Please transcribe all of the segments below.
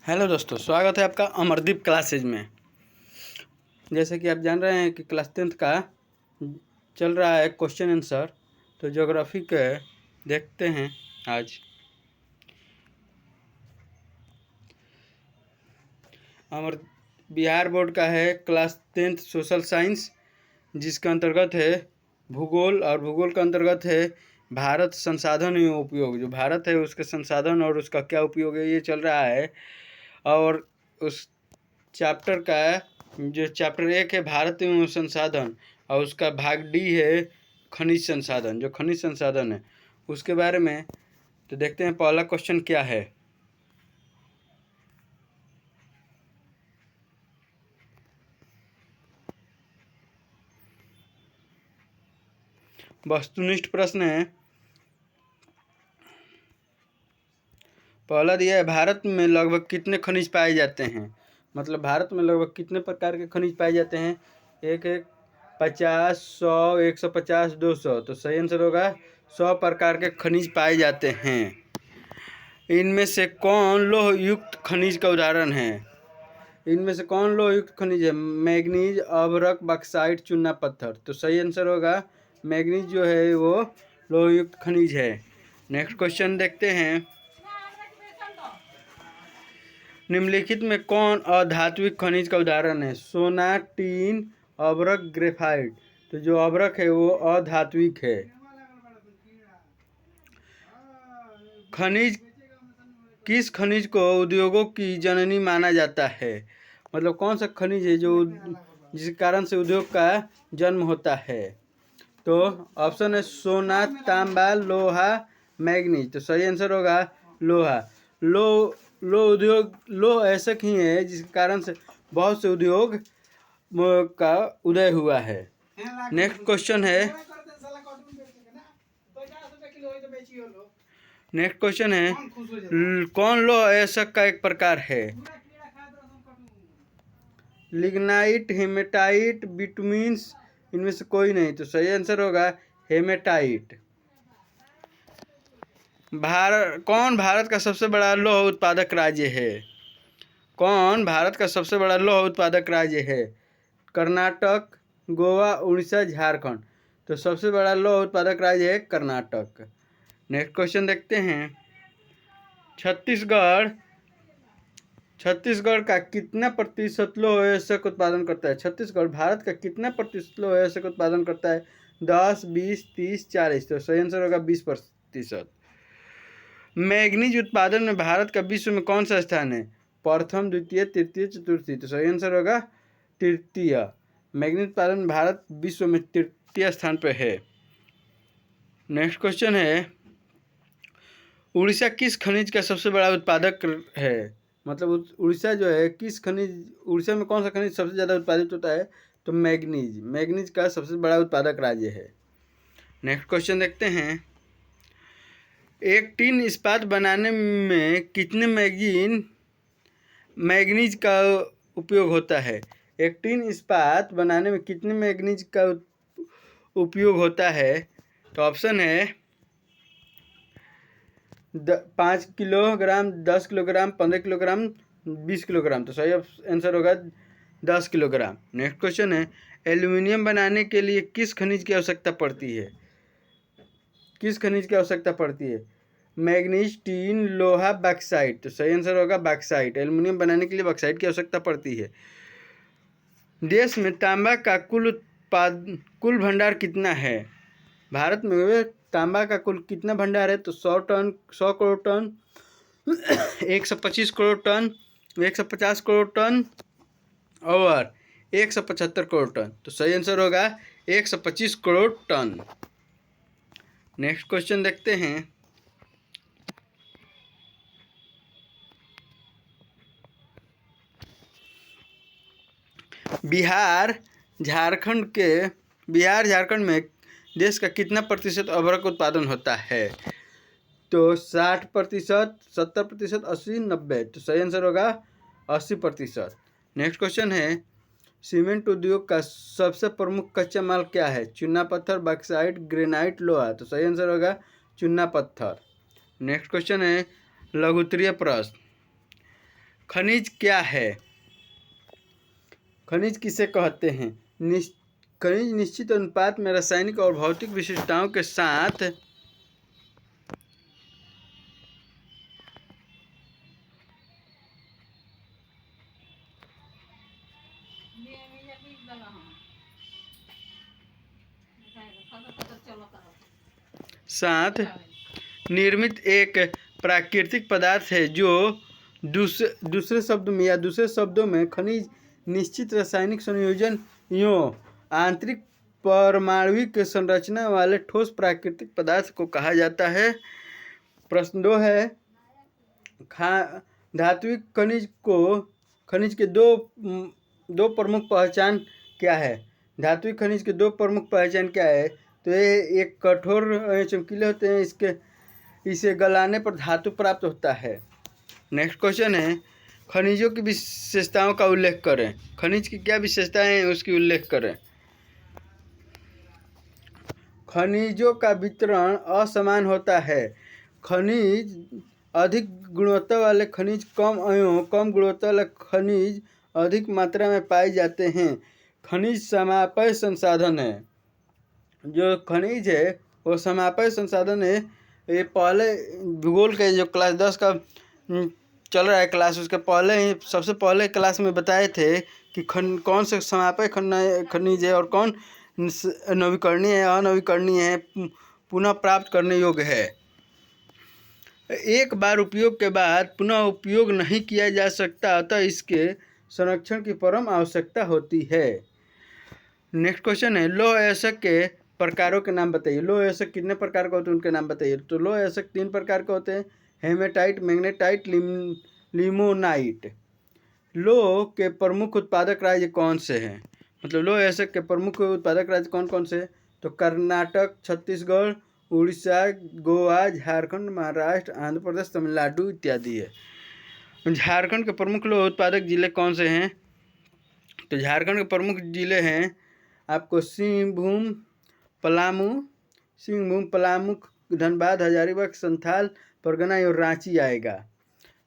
Hello दोस्तों, स्वागत है आपका अमरदीप क्लासेज में। जैसे कि आप जान रहे हैं कि क्लास 10th का चल रहा है क्वेश्चन आंसर। तो ज्योग्राफी के देखते हैं आज। अमर बिहार बोर्ड का है क्लास 10th सोशल साइंस, जिसका अंतर्गत है भूगोल, और भूगोल का अंतर्गत है भारत संसाधन एवं उपयोग। जो भारत है उसके संसाधन और उसका क्या उपयोग है, ये चल रहा है। और उस चैप्टर का जो चैप्टर 1 है भारत एवं संसाधन, और उसका भाग डी है खनिज संसाधन। जो खनिज संसाधन है उसके बारे में तो देखते हैं पहला क्वेश्चन क्या है। वस्तुनिष्ठ प्रश्न है। पहला दिया है भारत में लगभग कितने खनिज पाए जाते हैं। मतलब भारत में लगभग कितने प्रकार के खनिज पाए जाते हैं। 50, 100, 150, 200। तो सही आंसर होगा 100 प्रकार के खनिज पाए जाते हैं। इनमें से कौन लौह युक्त खनिज का उदाहरण है। इनमें से कौन लौह युक्त खनिज है। मैग्नीज, अभ्रक, बक्साइट, चूना पत्थर। तो सही आंसर होगा मैग्नीज जो है वो लौह युक्त खनिज है। नेक्स्ट क्वेश्चन देखते हैं। निम्नलिखित में कौन अधात्विक खनिज का उदाहरण है। सोना, टीन, अभ्रक, ग्रेफाइट। तो जो अभ्रक है वो अधात्विक है। खनिज किस खनिज को उद्योगों की जननी माना जाता है। मतलब कौन सा खनिज है जो जिसके कारण से उद्योग का जन्म होता है। तो ऑप्शन है सोना, तांबा, लोहा, मैग्नीज। तो सही आंसर होगा लोहा। लो ऐसा ही है जिसके कारण से बहुत से उद्योग का उदय हुआ है। नेक्स्ट क्वेश्चन है। कौन लौह अयस्क का एक प्रकार है। Lignite, hematite, bitumens. इनमें से कोई नहीं। तो सही आंसर होगा हेमेटाइट। कौन भारत का सबसे बड़ा लौह उत्पादक राज्य है। कौन भारत का सबसे बड़ा लौह उत्पादक राज्य है। कर्नाटक, गोवा, उड़ीसा, झारखंड। तो सबसे बड़ा लौह उत्पादक राज्य है कर्नाटक। नेक्स्ट क्वेश्चन देखते हैं। छत्तीसगढ़ का कितना प्रतिशत लौह अयस्क उत्पादन करता है। छत्तीसगढ़ भारत का कितना प्रतिशत लौह अयस्क उत्पादन करता है। 10, 20, 30, 40। तो सही आंसर होगा 20%। मैग्नीज उत्पादन में भारत का विश्व में कौन सा स्थान है। प्रथम, द्वितीय, तृतीय, चतुर्थी। तो सही आंसर होगा तृतीय। मैग्नीज उत्पादन में भारत विश्व में तृतीय स्थान पर है। नेक्स्ट क्वेश्चन है। उड़ीसा किस खनिज का सबसे बड़ा उत्पादक है। मतलब उड़ीसा जो है किस खनिज, उड़ीसा में कौन सा खनिज सबसे ज़्यादा उत्पादित होता है। तो मैग्नीज का सबसे बड़ा उत्पादक राज्य है। नेक्स्ट क्वेश्चन देखते हैं। एक टिन इस्पात बनाने में कितने मैग्नीज का उपयोग होता है। एक टिन इस्पात बनाने में कितने मैग्नीज का उपयोग होता है। तो ऑप्शन है 5 किलोग्राम, 10 किलोग्राम, 15 किलोग्राम, 20 किलोग्राम। तो सही आंसर होगा 10 किलोग्राम। नेक्स्ट क्वेश्चन है। एल्यूमिनियम बनाने के लिए किस खनिज की आवश्यकता पड़ती है। किस खनिज की आवश्यकता पड़ती है। मैग्नीज, टीन, लोहा, बॉक्साइट। तो सही आंसर होगा बॉक्साइट। एल्यूमिनियम बनाने के लिए बॉक्साइट की आवश्यकता पड़ती है। देश में तांबा का कुल भंडार कितना है। भारत में तांबा का कुल कितना भंडार है। तो 100 ton, 100 crore ton, 125 crore ton, 150 crore ton और 175 करोड़ टन। तो सही आंसर होगा 125 करोड़ टन। नेक्स्ट क्वेश्चन देखते हैं। बिहार झारखंड में देश का कितना प्रतिशत अभ्रक उत्पादन होता है। तो 60%, 70%, 80, 90। तो सही आंसर होगा 80%। नेक्स्ट क्वेश्चन है। सीमेंट उद्योग का सबसे प्रमुख कच्चा माल क्या है। चूना पत्थर, बॉक्साइट, ग्रेनाइट, लोहा। तो सही आंसर होगा चूना पत्थर। नेक्स्ट क्वेश्चन है लघुत्तरीय प्रश्न। खनिज क्या है? खनिज किसे कहते हैं? खनिज निश्चित अनुपात में रासायनिक और भौतिक विशेषताओं के साथ निर्मित एक प्राकृतिक पदार्थ है जो दूसरे शब्दों में खनिज निश्चित रासायनिक संयोजन यों आंतरिक परमाणुविक संरचना वाले ठोस प्राकृतिक पदार्थ को कहा जाता है। प्रश्न 2 है, धात्विक खनिज के दो प्रमुख पहचान क्या है? धात्विक खनिज के दो प्रमुख पहचान क्या है? तो ये एक कठोर चमकीले होते हैं, इसे गलाने पर धातु प्राप्त होता है। नेक्स्ट क्वेश्चन है, खनिजों की विशेषताओं का उल्लेख करें। खनिज की क्या विशेषताएं हैं उसकी उल्लेख करें। खनिजों का वितरण असमान होता है। खनिज अधिक गुणवत्ता वाले खनिज कम गुणवत्ता वाले खनिज अधिक मात्रा में पाए जाते हैं। खनिज समापय संसाधन है। जो खनिज है वो समापय संसाधन है। ये पहले भूगोल के जो क्लास 10 का चल रहा है क्लास, उसके सबसे पहले क्लास में बताए थे कि कौन से समापय खनिज है और कौन नवीकरणीय है, अनवीकरणीय है, पुनः प्राप्त करने योग्य है। एक बार उपयोग के बाद पुनः उपयोग नहीं किया जा सकता, अतः इसके संरक्षण की परम आवश्यकता होती है। नेक्स्ट क्वेश्चन है, लौह अयस्क के प्रकारों के नाम बताइए। लौह अयस्क कितने प्रकार के होते हैं उनके नाम बताइए। तो लौह अयस्क 3 प्रकार के होते हैं, हेमेटाइट, मैग्नेटाइट, लिमोनाइट। लौह के प्रमुख उत्पादक राज्य कौन से हैं? मतलब लौह अयस्क के प्रमुख उत्पादक राज्य कौन कौन से? तो कर्नाटक, छत्तीसगढ़, उड़ीसा, गोवा, झारखंड, महाराष्ट्र, आंध्र प्रदेश, तमिलनाडु इत्यादि है। झारखंड के प्रमुख लौह उत्पादक जिले कौन से हैं? तो झारखंड के प्रमुख जिले हैं आपको सिंहभूम, पलामू, धनबाद, हजारीबाग, संथाल परगना और रांची आएगा।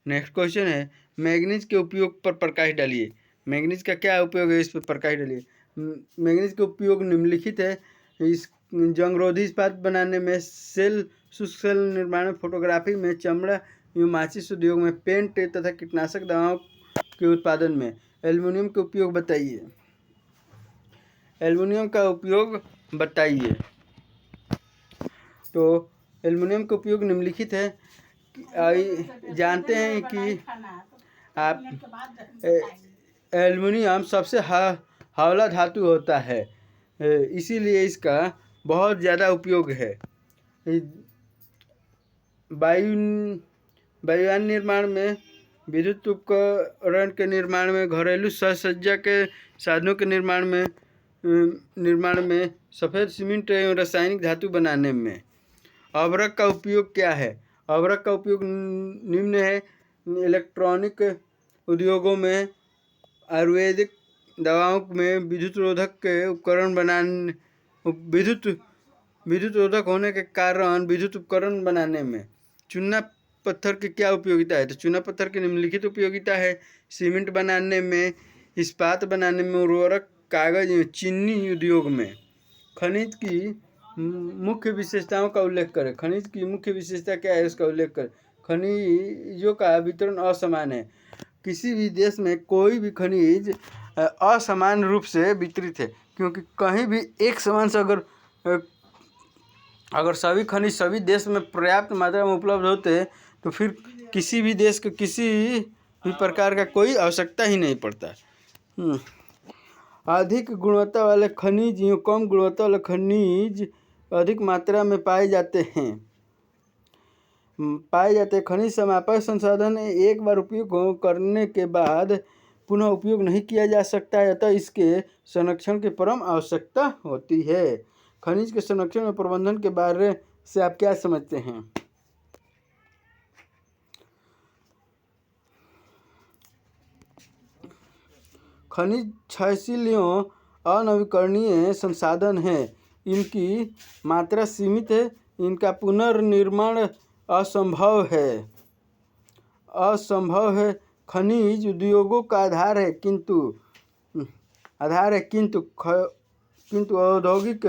नेक्स्ट क्वेश्चन है, मैग्नीज के उपयोग पर प्रकाश डालिए। मैग्नीज का क्या उपयोग है, इस पर प्रकाश डालिए। मैग्नीज के उपयोग निम्नलिखित है। इस जंगरोधी इस्पात बनाने में, शुष्क सेल निर्माण में, फोटोग्राफी में, चमड़ा एवं माचिस उद्योग में, पेंट तथा कीटनाशक दवाओं के उत्पादन में। एल्युमिनियम के उपयोग बताइए। एल्युमिनियम का उपयोग बताइए। तो एल्युमिनियम का उपयोग निम्नलिखित है। जानते हैं कि आप एल्युमिनियम सबसे हौला धातु होता है, इसीलिए इसका बहुत ज़्यादा उपयोग है। वायुयान निर्माण में, विद्युत उपकरण के निर्माण में, घरेलू साज-सज्जा के साधनों के निर्माण में, सफ़ेद सीमेंट एवं रासायनिक धातु बनाने में। अभ्रक का उपयोग क्या है? अभ्रक का उपयोग निम्न है। इलेक्ट्रॉनिक उद्योगों में, आयुर्वेदिक दवाओं में, विद्युत रोधक के उपकरण बनाने, विद्युत रोधक होने के कारण विद्युत उपकरण बनाने में। चूना पत्थर की क्या उपयोगिता है? तो चूना पत्थर की निम्नलिखित उपयोगिता है। सीमेंट बनाने में, इस्पात बनाने में, उर्वरक, कागज, चीनी उद्योग में। खनिज की मुख्य विशेषताओं का उल्लेख करें। खनिज की मुख्य विशेषता क्या है उसका उल्लेख करें। खनिजों का वितरण असमान है। किसी भी देश में कोई भी खनिज असमान रूप से वितरित है, क्योंकि कहीं भी एक समान से अगर सभी खनिज सभी देश में पर्याप्त मात्रा में उपलब्ध होते तो फिर किसी भी देश को किसी भी प्रकार का कोई आवश्यकता ही नहीं पड़ता। अधिक गुणवत्ता वाले खनिज या कम गुणवत्ता वाले खनिज अधिक मात्रा में पाए जाते हैं। खनिज समापय संसाधन एक बार उपयोग करने के बाद पुनः उपयोग नहीं किया जा सकता है, अतः इसके संरक्षण की परम आवश्यकता होती है। खनिज के संरक्षण और प्रबंधन के बारे से आप क्या समझते हैं? खनिज क्षयशील अनवीकरणीय संसाधन हैं। इनकी मात्रा सीमित है। इनका पुनर्निर्माण असंभव है। खनिज उद्योगों का आधार है किंतु औद्योगिक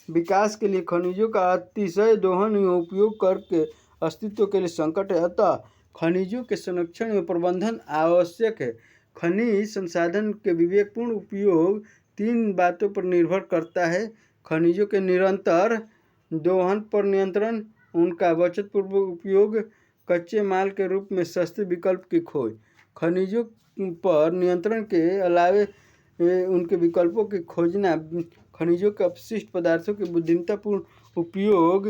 विकास के लिए खनिजों का अतिशय दोहन या उपयोग करके अस्तित्व के लिए संकट है। अतः खनिजों के संरक्षण एवं प्रबंधन आवश्यक है। खनिज संसाधन के विवेकपूर्ण उपयोग 3 बातों पर निर्भर करता है: खनिजों के निरंतर दोहन पर नियंत्रण, उनका बचतपूर्वक उपयोग, कच्चे माल के रूप में सस्ते विकल्प की खोज। खनिजों पर नियंत्रण के अलावे उनके विकल्पों की खोजना, खनिजों के अपशिष्ट पदार्थों के बुद्धिमत्तापूर्ण उपयोग,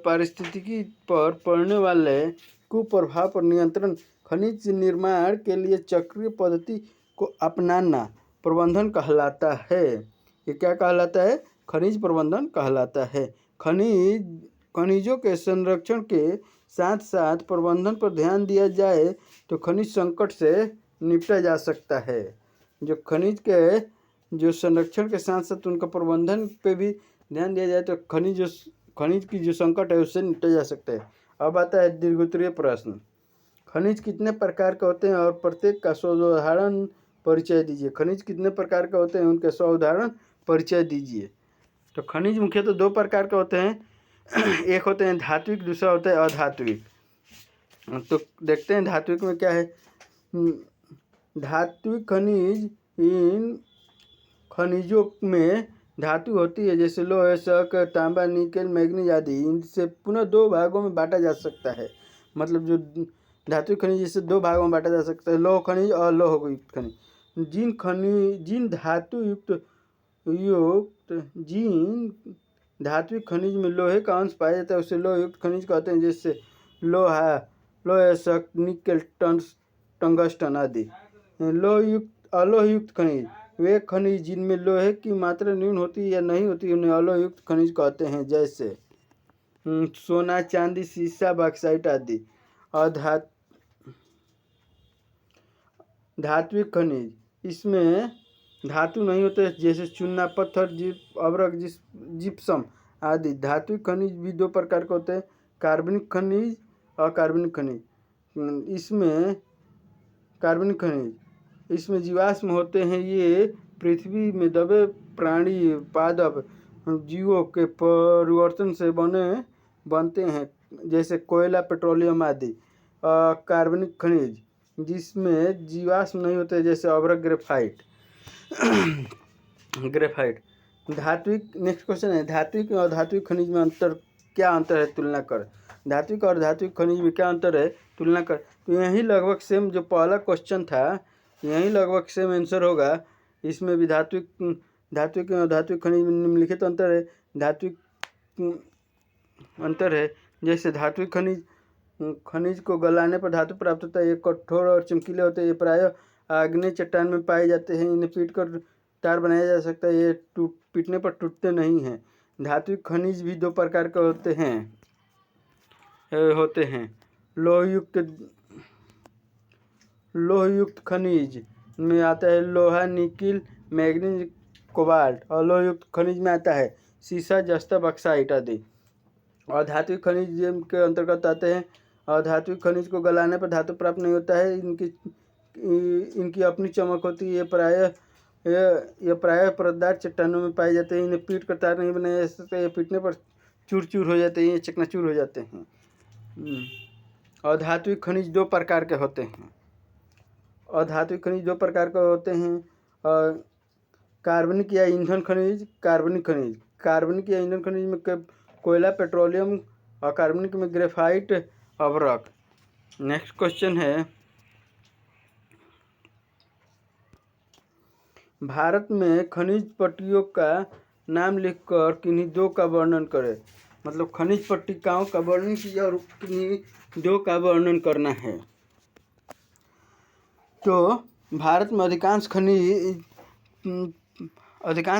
पारिस्थितिकी पर पड़ने वाले कुप्रभाव पर नियंत्रण, खनिज निर्माण के लिए चक्रीय पद्धति को अपनाना प्रबंधन कहलाता है। ये क्या कहलाता है? खनिज प्रबंधन कहलाता है। खनिजों के संरक्षण के साथ साथ प्रबंधन पर ध्यान दिया जाए तो खनिज संकट से निपटा जा सकता है। जो खनिज के जो संरक्षण के साथ साथ उनका प्रबंधन पे भी ध्यान दिया जाए तो खनिज की जो संकट है उससे निपटा जा सकता है। अब आता है दीर्घोत्तरीय प्रश्न। खनिज कितने प्रकार के होते हैं और प्रत्येक का उदाहरण परिचय दीजिए। खनिज कितने प्रकार के होते हैं, उनके 100 उदाहरण परिचय दीजिए। तो खनिज मुख्यतः 2 प्रकार के होते हैं। एक होते हैं धात्विक, दूसरा होता है अधात्विक। तो देखते हैं धात्विक में क्या है। धात्विक खनिज, इन खनिजों में धातु होती है जैसे लोह, शक, तांबा, निकेल, मैग्नीज आदि। इनसे पुनः 2 भागों में बांटा जा सकता है। मतलब जो धात्विक खनिज इसे 2 भागों में बांटा जा सकता है: लौह खनिज और लौह युक्त खनिज। जिन धात्विक खनिज में लोहे का अंश पाया जाता है उसे लौह युक्त खनिज कहते हैं, जैसे लोहा, शक, निकेल, टंगस्टन आदि। अलोह युक्त खनिज, वे खनिज जिनमें लोहे की मात्रा न्यून होती है या नहीं होती उन्हें अलोह युक्त खनिज कहते हैं, जैसे सोना, चांदी, सीसा, बॉक्साइट आदि। धात्विक खनिज, इसमें धातु नहीं होते जैसे चूना, पत्थर, अभ्रक, जिप्सम आदि। धात्विक खनिज भी 2 प्रकार के होते हैं: कार्बनिक खनिज, अकार्बनिक खनिज। कार्बनिक खनिज इसमें जीवाश्म होते हैं। ये पृथ्वी में दबे प्राणी, पादप जीवों के परिवर्तन से बनते हैं, जैसे कोयला, पेट्रोलियम आदि। कार्बनिक खनिज जिसमें जीवाश्म नहीं होते जैसे अभ्रक, ग्रेफाइट। नेक्स्ट क्वेश्चन है, धात्विक और अधात्विक खनिज में क्या अंतर है, तुलना कर। धात्विक और धात्विक खनिज में क्या अंतर है, तुलना कर। तो यही लगभग सेम जो पहला क्वेश्चन था, यही लगभग सेम आंसर होगा। इसमें भी धात्विक और अधात्विक खनिज में निम्नलिखित अंतर है। धात्विक अंतर है जैसे धात्विक खनिज को गलाने पर धातु प्राप्त होता है। ये कठोर और चमकीले होते हैं। ये प्रायः आग्नेय चट्टान में पाए जाते हैं। इन्हें पीट कर तार बनाया जा सकता है। ये पीटने पर टूटते नहीं हैं। धात्विक खनिज भी 2 प्रकार के होते हैं। लोह युक्त खनिज में आता है लोहा, निकिल, मैग्नीज, कोबाल्ट। और लोह युक्त खनिज में आता है सीसा, जस्ता, बॉक्साइट आदि। और धात्विक खनिज के अंतर्गत आते हैं। और धात्विक खनिज को गलाने पर धातु प्राप्त नहीं होता है। इनकी अपनी चमक होती है। ये प्रायः परतदार चट्टानों में पाए जाते हैं। इन्हें पीट कर तार नहीं बनाया जा सकता। ये पीटने पर चूर हो जाते हैं, ये चकनाचूर हो जाते हैं। और धात्विक खनिज 2 प्रकार के होते हैं। कार्बनिक या ईंधन खनिज, कार्बनिक या ईंधन खनिज में कोयला, पेट्रोलियम। और कार्बनिक में ग्रेफाइट, अभ्रक। नेक्स्ट क्वेश्चन है, भारत में खनिज पट्टियों का नाम लिखकर किन्हीं 2 का वर्णन करें। मतलब खनिज पट्टिकाओं का वर्णन कीजिए और किन्हीं 2 का वर्णन करना है। तो भारत में अधिकांश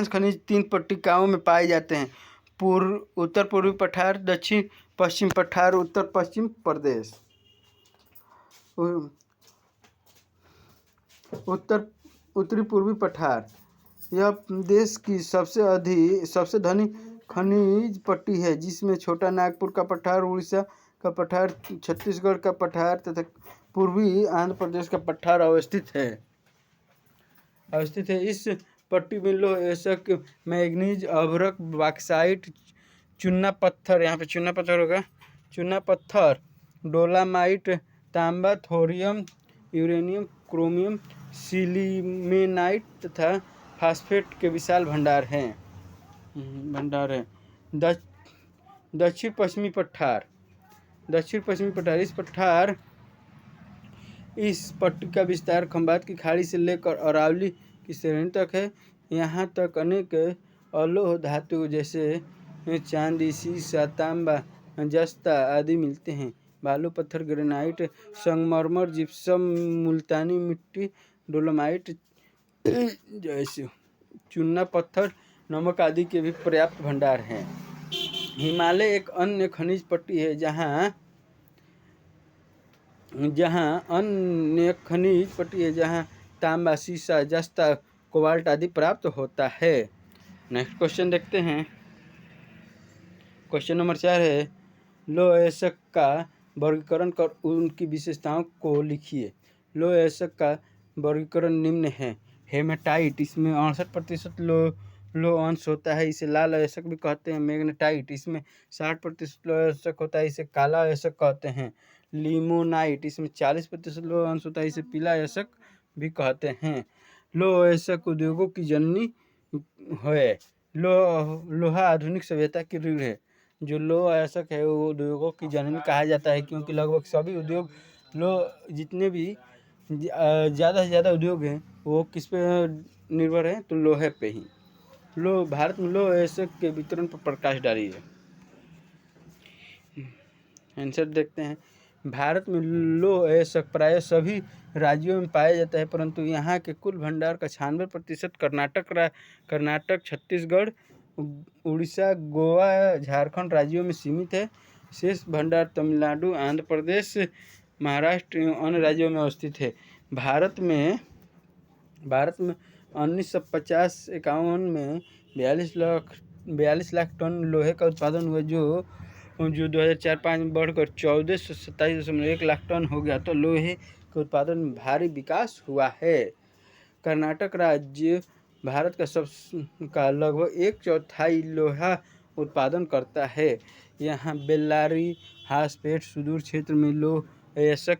खनिज 3 पट्टिकाओं में पाए जाते हैं: उत्तर पूर्वी पठार, दक्षिण पश्चिम पठार, उत्तर पश्चिम प्रदेश। उत्तरी पूर्वी पठार यह देश की सबसे धनी खनिज पट्टी है, जिसमें छोटा नागपुर का पठार, उड़ीसा का पठार, छत्तीसगढ़ का पठार तथा पूर्वी आंध्र प्रदेश का पठार अवस्थित है। इस पट्टी में लौह एसक, मैग्नीज, अभ्रक, बॉक्साइट, चूना पत्थर, यहाँ पे चूना पत्थर होगा, चूना पत्थर, डोलामाइट, तांबा, थोरियम, यूरेनियम, क्रोमियम, सिलीमेनाइट तथा फास्फेट के विशाल भंडार हैं। दक्षिण पश्चिमी पठार। इस पट्टी का विस्तार खंबात की खाड़ी से लेकर अरावली की श्रेणी तक है। यहाँ तक अनेक अलोह धातु जैसे चांदी, सीसा, तांबा, जस्ता आदि मिलते हैं। बालू, पत्थर, ग्रेनाइट, संगमरमर, जिप्सम, मुल्तानी मिट्टी, डोलोमाइट जैसे चूना पत्थर, नमक आदि के भी पर्याप्त भंडार हैं। हिमालय एक अन्य खनिज पट्टी है जहाँ तांबा, सीसा, जस्ता, कोबाल्ट आदि प्राप्त होता है। नेक्स्ट क्वेश्चन देखते हैं। क्वेश्चन नंबर 4 है, लौह एसक का वर्गीकरण कर उनकी विशेषताओं को लिखिए। लौह एसक का वर्गीकरण निम्न है। हेमेटाइट, इसमें 68% लौह अंश होता है, इसे लाल एसक भी कहते हैं। मैग्नेटाइट, इसमें 60% लौह एसक होता है, इसे काला एसक कहते हैं। लिमोनाइट, इसमें 40% लौह अंश होता है, इसे पीला एसक भी कहते हैं। लौह एसक उद्योगों की जननी है। लोहा आधुनिक सभ्यता की रीढ़ है। जो लौह एसक है वो उद्योगों की जननी कहा जाता है, क्योंकि लगभग सभी उद्योग जितने भी ज़्यादा से ज़्यादा उद्योग हैं वो किस पे निर्भर है, तो लोहे पे ही। भारत में लौह एसक के वितरण पर प्रकाश डालिए। आंसर देखते हैं। भारत में लौह एसक प्राय सभी राज्यों में पाया जाता है, परंतु यहाँ के कुल भंडार का 96% कर्नाटक, छत्तीसगढ़, उड़ीसा, गोवा, झारखंड राज्यों में सीमित है। शेष भंडार तमिलनाडु, आंध्र प्रदेश, महाराष्ट्र एवं अन्य राज्यों में अवस्थित है। भारत में 1950-51 में 42 लाख टन लोहे का उत्पादन हुआ, जो 2004-05 में बढ़कर 1427.1 लाख टन हो गया। तो लोहे के उत्पादन में भारी विकास हुआ है। कर्नाटक राज्य भारत का लगभग 1/4 लोहा उत्पादन करता है। यहाँ बेल्लारी, हासपेट, सुदूर क्षेत्र में लौह एसक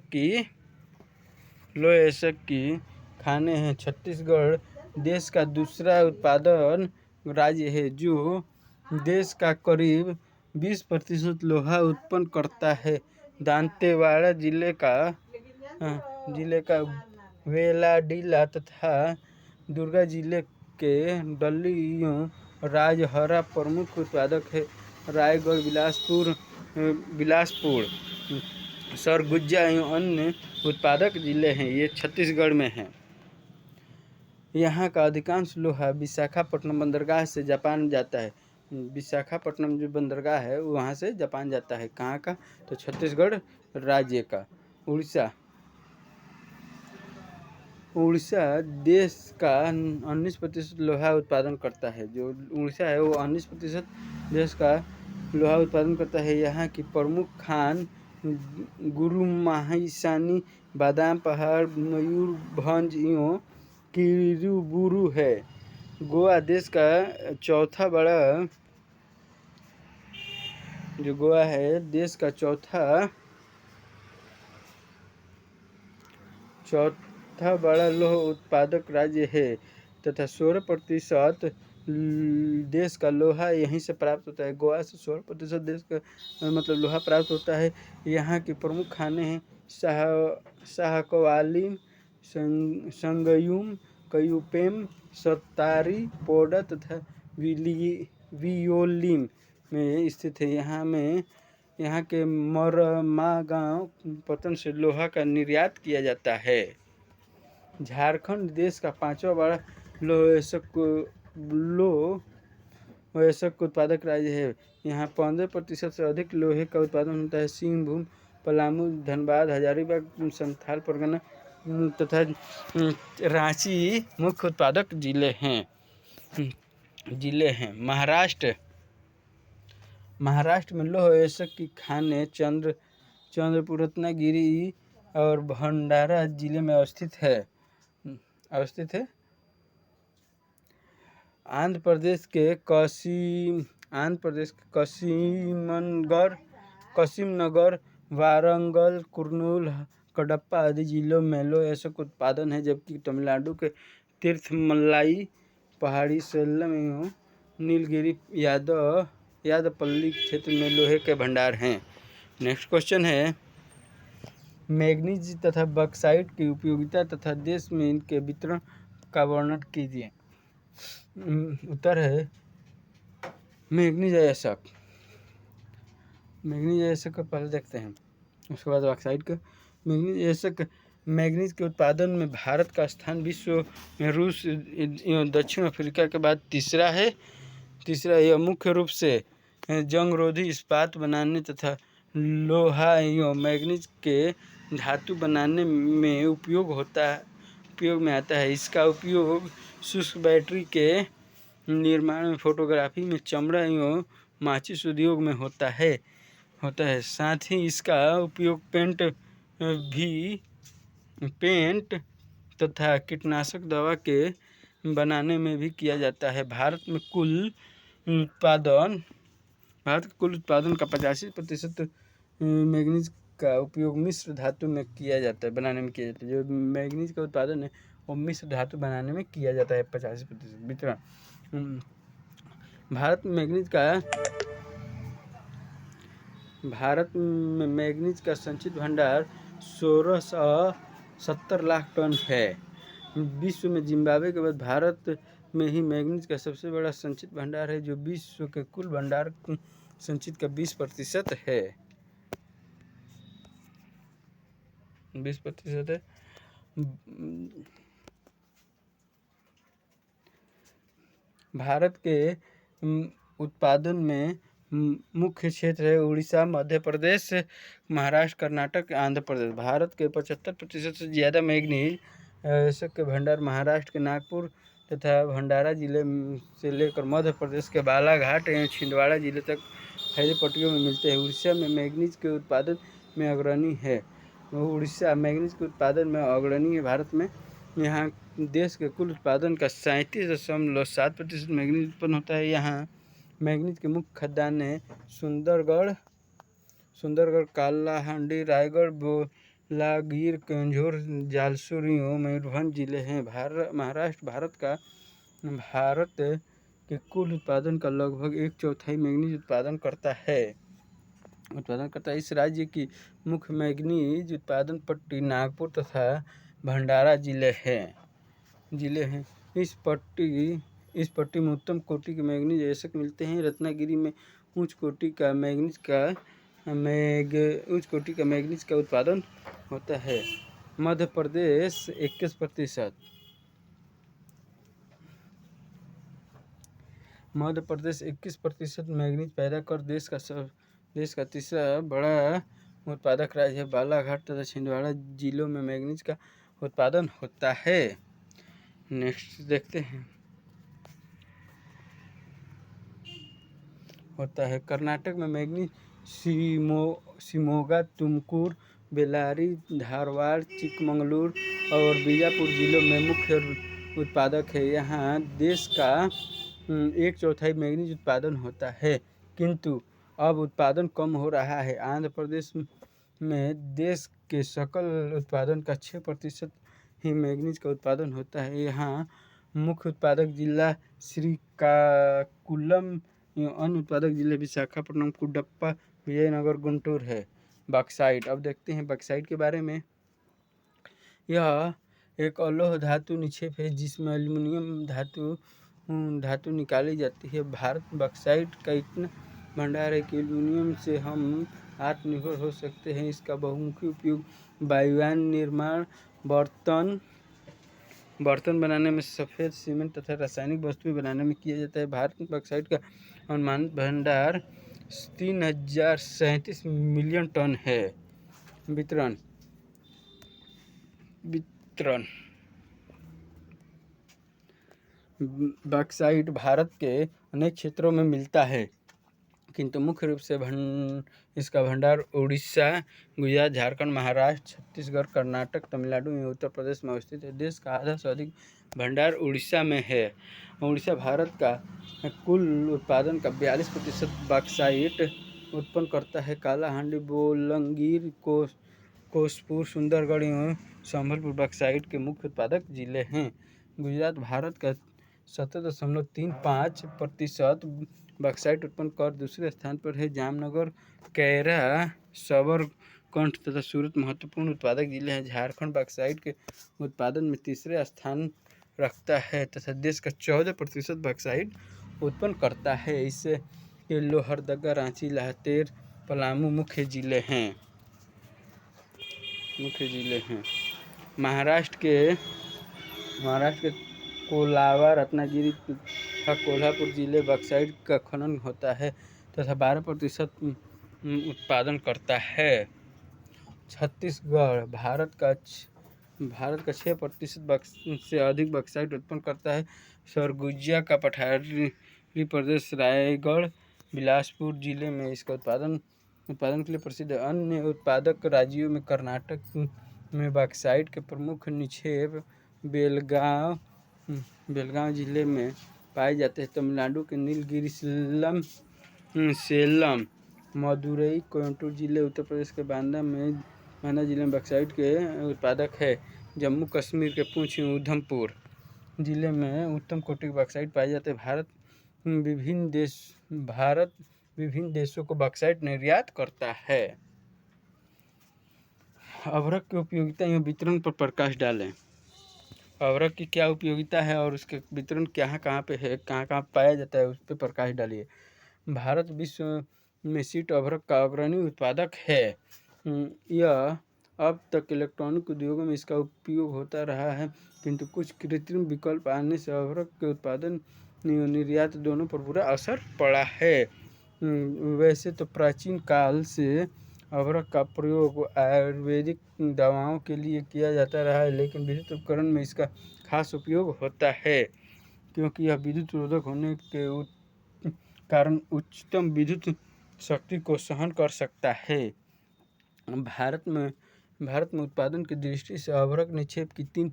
की खाने हैं। छत्तीसगढ़ देश का दूसरा उत्पादन राज्य है, जो देश का करीब 20% लोहा उत्पन्न करता है। दांतेवाड़ा जिले का वेलाडीला तथा दुर्गा जिले के डल्लियों राजहरा प्रमुख उत्पादक है। रायगढ़, बिलासपुर, सरगुजा एवं अन्य उत्पादक जिले हैं, ये छत्तीसगढ़ में हैं। यहाँ का अधिकांश लोहा विशाखापट्टनम बंदरगाह से जापान जाता है। विशाखापट्टनम जो बंदरगाह है वहाँ से जापान जाता है। कहाँ का, तो छत्तीसगढ़ राज्य का। उड़ीसा देश का 19% लोहा उत्पादन करता है। जो उड़ीसा है वो 19% देश का लोहा उत्पादन करता है। यहाँ की प्रमुख खान गुरुमाहिसानी, बादाम पहाड़, मयूरभंज एवं किरूबुरु है। गोवा देश का चौथा बड़ा लौह उत्पादक राज्य है तथा 16% देश का लोहा यहीं से प्राप्त होता है। गोवा से 16% देश का मतलब लोहा प्राप्त होता है। यहाँ की प्रमुख खाने हैं शाहकवाली, संगयुम, कयूपेम, सतारी, पोडा तथा वियोलिम में स्थित है। यहाँ के मरमागांव पत्तन से लोहा का निर्यात किया जाता है। झारखंड देश का 5वां बड़ा लौह एसक उत्पादक राज्य है। यहाँ 15% से अधिक लोहे का उत्पादन होता है। सिंहभूम, पलामू, धनबाद, हजारीबाग, संथाल परगना तथा रांची मुख्य उत्पादक जिले हैं। महाराष्ट्र में लौह एसक की खानें चंद्रपुर, रत्नागिरी, और भंडारा जिले में अवस्थित है। आंध्र प्रदेश के कशीमनगर, वारंगल, कुर्नूल, कडप्पा आदि जिलों में लोह का उत्पादन है, जबकि तमिलनाडु के तिरुमलाई, पहाड़ी सेलम एवं नीलगिरी यादपल्ली क्षेत्र में लोहे के भंडार हैं। नेक्स्ट क्वेश्चन है, मैग्नीज तथा बॉक्साइट की उपयोगिता तथा देश में इनके वितरण का वर्णन कीजिए। उत्तर है मैग्नीज अयस्क का पहले देखते हैं, उसके बाद बॉक्साइट का। मैग्नीज अयस्क मैग्नीज के उत्पादन में भारत का स्थान विश्व में रूस एवं दक्षिण अफ्रीका के बाद तीसरा है। यह मुख्य रूप से जंगरोधी इस्पात बनाने तथा लोहा एवं मैग्नीज के धातु बनाने में उपयोग में आता है। इसका उपयोग शुष्क बैटरी के निर्माण में, फोटोग्राफी में, चमड़ा एवं माचिस उद्योग में होता है। साथ ही इसका उपयोग पेंट तथा कीटनाशक दवा के बनाने में भी किया जाता है। भारत के कुल उत्पादन का 85% मैग्नीज का उपयोग मिश्र धातु में बनाने में किया जाता है। जो मैग्नीज का उत्पादन है वो मिश्र धातु बनाने में किया जाता है। 85% वितरण। भारत में मैग्नीज का संचित भंडार 1670 लाख टन है। विश्व में जिम्बाब्वे के बाद भारत में ही मैग्नीज का सबसे बड़ा संचित भंडार है, जो विश्व के कुल भंडार संचित का 20% है। 20% है। भारत के उत्पादन में मुख्य क्षेत्र है उड़ीसा, मध्य प्रदेश, महाराष्ट्र, कर्नाटक, आंध्र प्रदेश। भारत के 75% से ज़्यादा मैग्नीज के भंडार महाराष्ट्र के नागपुर तथा भंडारा जिले से लेकर मध्य प्रदेश के बालाघाट एवं छिंदवाड़ा जिले तक फैले पट्टियों में मिलते हैं। उड़ीसा में मैग्नीज के उत्पादन में अग्रणी है। भारत में यहाँ देश के कुल उत्पादन का 37.7% मैग्नीज उत्पन्न होता है। यहाँ मैग्नीज के मुख्य खदान है सुंदरगढ़, कालाहांडी, रायगढ़, बोलागीर, केंझोर, जालसोर, मयूरभंज जिले हैं। महाराष्ट्र भारत के कुल उत्पादन का लगभग 1/4 मैग्नीज उत्पादन करता है। इस राज्य की मुख्य मैग्नीज उत्पादन पट्टी नागपुर तथा भंडारा जिले हैं। इस पट्टी में उत्तम कोटि के मैग्नीज अयस्क मिलते हैं। रत्नागिरी में उच्च कोटि का मैग्नीज का उत्पादन होता है। मध्य प्रदेश 21%। मध्य प्रदेश 21% मैग्नीज पैदा कर देश का तीसरा बड़ा उत्पादक राज्य है। बालाघाट तथा छिंदवाड़ा जिलों में मैग्नीज का उत्पादन होता है। नेक्स्ट देखते हैं, कर्नाटक में मैग्नीज शिमोगा, तुमकुर, बेल्लारी, धारवाड़, चिकमंगलूर और बीजापुर जिलों में मुख्य उत्पादक है। यहाँ देश का 1/4 मैग्नीज उत्पादन होता है, किंतु अब उत्पादन कम हो रहा है। आंध्र प्रदेश में देश के सकल उत्पादन का 6% ही मैग्नीज का उत्पादन होता है। यहाँ मुख्य उत्पादक जिला श्रीकाकुलम एवं अन्य उत्पादक जिले विशाखापट्टनम, कुडप्पा, विजयनगर, गुंटूर है। बॉक्साइट। अब देखते हैं बॉक्साइट के बारे में। यह एक अलोह धातु निक्षेप है जिसमें एल्यूमीनियम धातु निकाली जाती है। भारत में बॉक्साइट का इतना भंडार है कि एल्यूमीनियम से हम आत्मनिर्भर हो सकते हैं। इसका बहुमुखी उपयोग वायुयान निर्माण, बर्तन बनाने में, सफ़ेद सीमेंट तथा रासायनिक वस्तुएं बनाने में किया जाता है। भारत में बॉक्साइट का अनुमानित भंडार 3037 मिलियन टन है। वितरण बॉक्साइट भारत के अनेक क्षेत्रों में मिलता है। किंतु मुख्य रूप से इसका भंडार उड़ीसा, गुजरात, झारखंड, महाराष्ट्र, छत्तीसगढ़, कर्नाटक, तमिलनाडु एवं उत्तर प्रदेश में अवस्थित है। देश का आधा से अधिक भंडार उड़ीसा में है। उड़ीसा भारत का कुल उत्पादन का 42% बॉक्साइट उत्पन्न करता है। कालाहांडी, बोलांगीर, कोसपुर, सुंदरगढ़ एवं संबलपुर बॉक्साइट के मुख्य उत्पादक जिले हैं। गुजरात भारत का 17.35% बॉक्साइट उत्पन्न कर दूसरे स्थान पर है। जामनगर, कैरा, सबरकंठ तथा सूरत महत्वपूर्ण उत्पादक जिले हैं। झारखंड बॉक्साइट के उत्पादन में तीसरे स्थान रखता है तथा देश का 14% बॉक्साइट उत्पन्न करता है। इससे के लोहरदगा, रांची, लातेर, पलामू मुख्य जिले हैं। महाराष्ट्र के कोलाबा, रत्नागिरी तथा कोल्हापुर जिले बॉक्साइट का खनन होता है तथा 12% उत्पादन करता है। छत्तीसगढ़ भारत का 6% से अधिक बॉक्साइट उत्पन्न करता है। सरगुजा का पठारी प्रदेश रायगढ़, बिलासपुर जिले में इसका उत्पादन के लिए प्रसिद्ध है। अन्य उत्पादक राज्यों में कर्नाटक में बॉक्साइट के प्रमुख निक्षेप बेलगांव जिले में पाए जाते हैं। तमिलनाडु के नीलगिरी, सेलम, मदुरई, कोयम्बटूर जिले, उत्तर प्रदेश के बांदा जिले में बॉक्साइट के उत्पादक है। जम्मू कश्मीर के पुंछ एवं उधमपुर जिले में उत्तम कोटि के बॉक्साइट पाए जाते हैं। भारत विभिन्न देशों को बॉक्साइट निर्यात करता है। अभ्रक की उपयोगिता एवं वितरण पर प्रकाश डालें। अभ्रक की क्या उपयोगिता है और उसके वितरण कहाँ पे है, कहाँ पाया जाता है, उस पर प्रकाश डालिए। भारत विश्व में शीट अभ्रक का अग्रणी उत्पादक है। यह अब तक इलेक्ट्रॉनिक उद्योगों में इसका उपयोग होता रहा है, किंतु कुछ कृत्रिम विकल्प आने से अभ्रक के उत्पादन एवं निर्यात दोनों पर बुरा असर पड़ा है। वैसे तो प्राचीन काल से अभ्रक का प्रयोग आयुर्वेदिक दवाओं के लिए किया जाता रहा है, लेकिन विद्युत उपकरण में इसका खास उपयोग होता है, क्योंकि यह विद्युत रोधक होने के कारण उच्चतम विद्युत शक्ति को सहन कर सकता है। भारत में उत्पादन की दृष्टि से अभ्रक निक्षेप की 3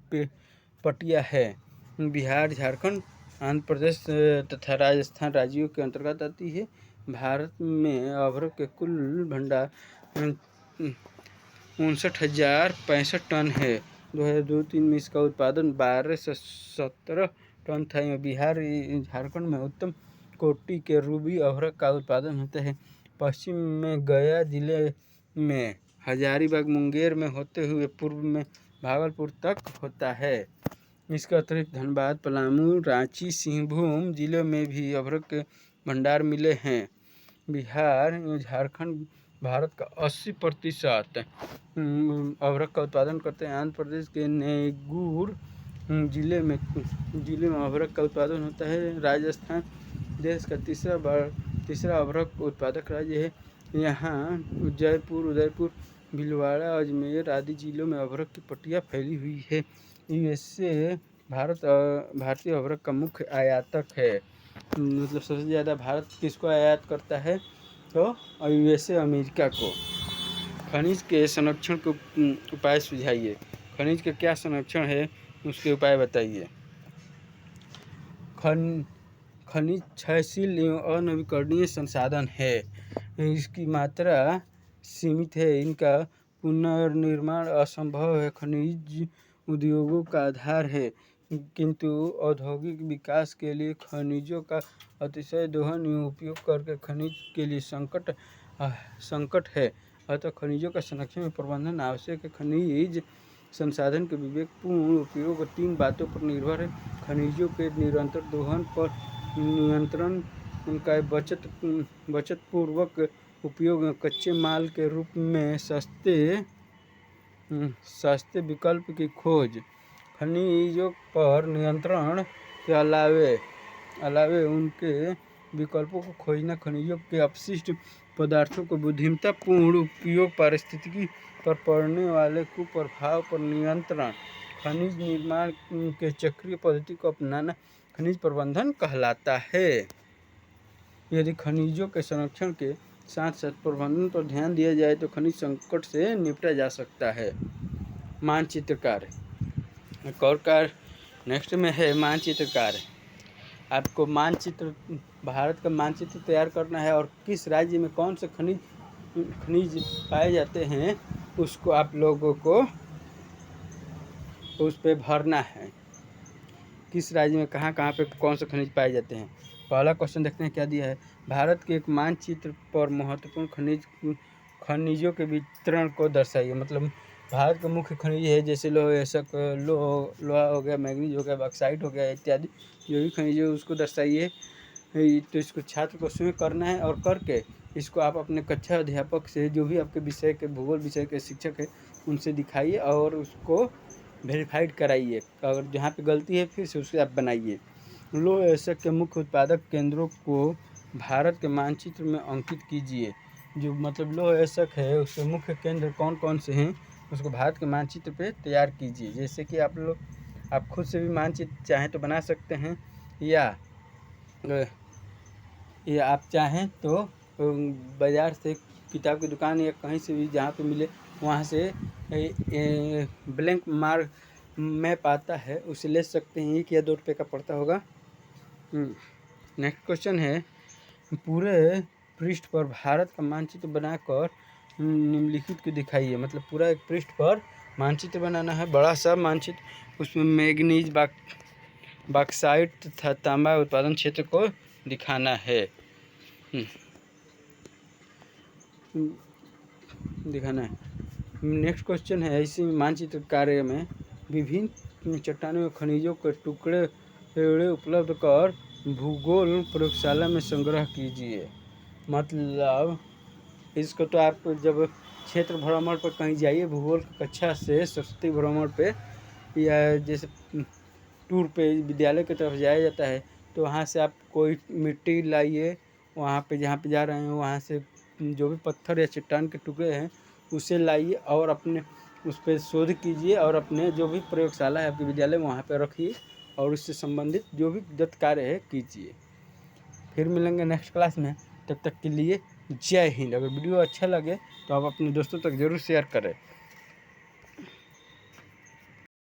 पटिया है। बिहार, झारखंड, आंध्र प्रदेश तथा राजस्थान राज्यों के अंतर्गत आती है। भारत में अभ्रक के कुल भंडार 59,065 टन है। 2002-03 में इसका उत्पादन 12 से 17 टन था। बिहार, झारखंड में उत्तम कोटि के रूबी अभ्रक का उत्पादन होता है। पश्चिम में गया जिले में, हजारीबाग, मुंगेर में होते हुए पूर्व में भागलपुर तक होता है। इसके अतिरिक्त धनबाद, पलामू, रांची, सिंहभूम जिलों में भी अभ्रक के भंडार मिले हैं। बिहार एवं झारखंड भारत का 80% अभ्रक का उत्पादन करते हैं। आंध्र प्रदेश के नेगूर जिले में अभ्रक का उत्पादन होता है। राजस्थान देश का तीसरा अभ्रक उत्पादक राज्य है। यहाँ जयपुर, उदयपुर, भीलवाड़ा, अजमेर आदि जिलों में अभ्रक की पट्टियाँ फैली हुई है। यूएसए भारतीय अभ्रक का मुख्य आयातक है। मतलब सबसे ज़्यादा भारत किसको आयात करता है, तो यूएसए अमेरिका को। खनिज के संरक्षण के उपाय सुझाइए। खनिज के क्या संरक्षण है, उसके उपाय बताइए। खनिज क्षयशील एवं अनवीकरणीय संसाधन है। इसकी मात्रा सीमित है। इनका पुनर्निर्माण असंभव है। खनिज उद्योगों का आधार है, किंतु औद्योगिक विकास के लिए खनिजों का अतिशय दोहन एवं उपयोग करके खनिज के लिए संकट है। अतः खनिजों का संरक्षण एवं प्रबंधन आवश्यक है। खनिज संसाधन के विवेकपूर्ण उपयोग 3 बातों पर निर्भर है: खनिजों के निरंतर दोहन पर नियंत्रण, उनका बचत पूर्वक उपयोग, कच्चे माल के रूप में सस्ते विकल्प की खोज। खनिजों पर नियंत्रण के अलावे उनके विकल्पों को खोजना, खनिजों के अपशिष्ट पदार्थों को बुद्धिमत्तापूर्ण उपयोग, पारिस्थितिकी पर पड़ने वाले कुप्रभाव पर नियंत्रण, खनिज निर्माण के चक्रीय पद्धति को अपनाना खनिज प्रबंधन कहलाता है। यदि खनिजों के संरक्षण के साथ साथ प्रबंधन पर ध्यान दिया जाए तो खनिज संकट से निपटा जा सकता है। मानचित्र कार्य, एक और कार्य नेक्स्ट में है मानचित्र कार्य। आपको मानचित्र, भारत का मानचित्र तैयार करना है और किस राज्य में कौन से खनिज पाए जाते हैं उसको आप लोगों को उस पर भरना है। किस राज्य में कहाँ कहाँ पे कौन से खनिज पाए जाते हैं। पहला क्वेश्चन देखते हैं क्या दिया है। भारत के एक मानचित्र पर महत्वपूर्ण खनिजों के वितरण को दर्शाइए। मतलब भारत का मुख्य खनिज है जैसे लोहा हो गया, मैग्नीज हो गया, बॉक्साइट हो गया इत्यादि जो भी खनिज है उसको दर्शाइए। तो इसको छात्र को स्वयं करना है और करके इसको आप अपने कक्षा अध्यापक से, जो भी आपके विषय के भूगोल विषय के शिक्षक है उनसे दिखाइए और उसको वेरीफाइड कराइए। अगर जहाँ पे गलती है फिर से उससे आप बनाइए। लौह अयस्क के मुख्य उत्पादक केंद्रों को भारत के मानचित्र में अंकित कीजिए। जो मतलब लौह अयस्क है उसके मुख्य केंद्र कौन कौन से हैं उसको भारत के मानचित्र पे तैयार कीजिए। जैसे कि आप खुद से भी मानचित्र चाहें तो बना सकते हैं या आप चाहें तो बाज़ार से, किताब की दुकान या कहीं से भी जहाँ पे मिले वहाँ से ब्लैंक मार्क मैप आता है उसे ले सकते हैं। 1 या 2 रुपये का पड़ता होगा। नेक्स्ट क्वेश्चन है, पूरे पृष्ठ पर भारत का मानचित्र बनाकर निम्नलिखित को दिखाइए। मतलब पूरा एक पृष्ठ पर मानचित्र बनाना है, बड़ा सा मानचित्र, उसमें मैग्नीज, बॉक्साइट तथा तांबा उत्पादन क्षेत्र को दिखाना है। नेक्स्ट क्वेश्चन है, इसी मानचित्र कार्य में विभिन्न चट्टानों और खनिजों के टुकड़े उपलब्ध कर भूगोल प्रयोगशाला में संग्रह कीजिए। मतलब इसको तो आप जब क्षेत्र भ्रमण पर कहीं जाइए भूगोल कक्षा से सरस्वती भ्रमण पे या जैसे टूर पे विद्यालय की तरफ जाया जाता है तो वहाँ से आप कोई मिट्टी लाइए, वहाँ पे जहाँ पे जा रहे हैं वहाँ से जो भी पत्थर या चट्टान के टुकड़े हैं उसे लाइए और अपने उस पर शोध कीजिए और अपने जो भी प्रयोगशाला है आपके विद्यालय में वहाँ पे रखिए और उससे संबंधित जो भी दत्त कार्य है कीजिए। फिर मिलेंगे नेक्स्ट क्लास में, तब तक के लिए जय हिंद। अगर वीडियो अच्छा लगे तो आप अपने दोस्तों तक ज़रूर शेयर करें।